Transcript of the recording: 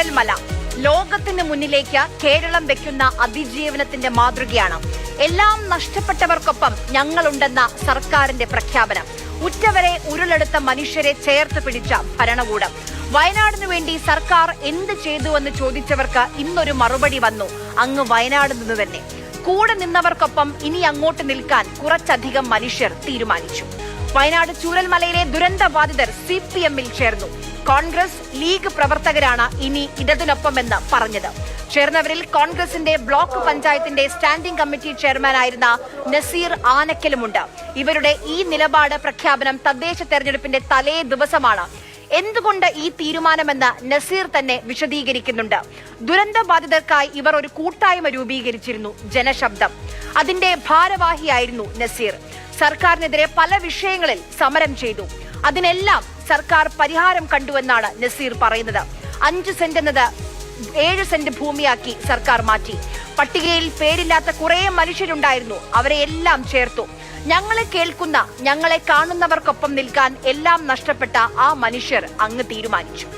ചൂരൽമല ലോകത്തിന് മുന്നിലേക്ക് കേരളം വെക്കുന്ന അതിജീവനത്തിന്റെ മാതൃകയാണ്. എല്ലാം നഷ്ടപ്പെട്ടവർക്കൊപ്പം ഞങ്ങളുണ്ടെന്ന സർക്കാരിന്റെ പ്രഖ്യാപനം. ഉറ്റവരെ ഉരുളെടുത്ത മനുഷ്യരെ ചേർത്ത് പിടിച്ച ഭരണകൂടം. വയനാടിനു വേണ്ടി സർക്കാർ എന്ത് ചെയ്തുവെന്ന് ചോദിച്ചവർക്ക് ഇന്നൊരു മറുപടി വന്നു. അങ്ങ് വയനാട് നിന്ന് തന്നെ. കൂടെ നിന്നവർക്കൊപ്പം ഇനി അങ്ങോട്ട് നിൽക്കാൻ കുറച്ചധികം മനുഷ്യർ തീരുമാനിച്ചു. വയനാട് ചൂരൽമലയിലെ ദുരന്തബാധിതർ CPM-ൽ ചേർന്നു. കോൺഗ്രസ് ലീഗ് പ്രവർത്തകരാണ് ഇനി ഇടതിനൊപ്പമെന്ന് പറഞ്ഞത്. ചേർന്നവരിൽ കോൺഗ്രസിന്റെ ബ്ലോക്ക് പഞ്ചായത്തിന്റെ സ്റ്റാൻഡിംഗ് കമ്മിറ്റി ചെയർമാനായിരുന്ന നസീർ ആനക്കലുമുണ്ട്. ഇവരുടെ ഈ നിലപാട് പ്രഖ്യാപനം തദ്ദേശ തെരഞ്ഞെടുപ്പിന്റെ തലേ ദിവസമാണ്. എന്തുകൊണ്ട് ഈ തീരുമാനമെന്ന് നസീർ തന്നെ വിശദീകരിക്കുന്നുണ്ട്. ദുരന്തബാധിതർക്കായി ഇവർ ഒരു കൂട്ടായ്മ രൂപീകരിച്ചിരുന്നു, ജനശബ്ദം. അതിന്റെ ഭാരവാഹിയായിരുന്നു നസീർ. സർക്കാരിനെതിരെ പല വിഷയങ്ങളിൽ സമരം ചെയ്തു. അതിനെല്ലാം സർക്കാർ പരിഹാരം കണ്ടുവെന്നാണ് നസീർ പറയുന്നത്. 5 സെന്റ് എന്നത് 7 സെന്റ് ഭൂമിയാക്കി സർക്കാർ മാറ്റി. പട്ടികയിൽ പേരില്ലാത്ത കുറെ മനുഷ്യരുണ്ടായിരുന്നു, അവരെ എല്ലാം ചേർത്തു. ഞങ്ങളെ കേൾക്കുന്ന, ഞങ്ങളെ കാണുന്നവർക്കൊപ്പം നിൽക്കാൻ എല്ലാം നഷ്ടപ്പെട്ട ആ മനുഷ്യർ അങ്ങ് തീരുമാനിച്ചു.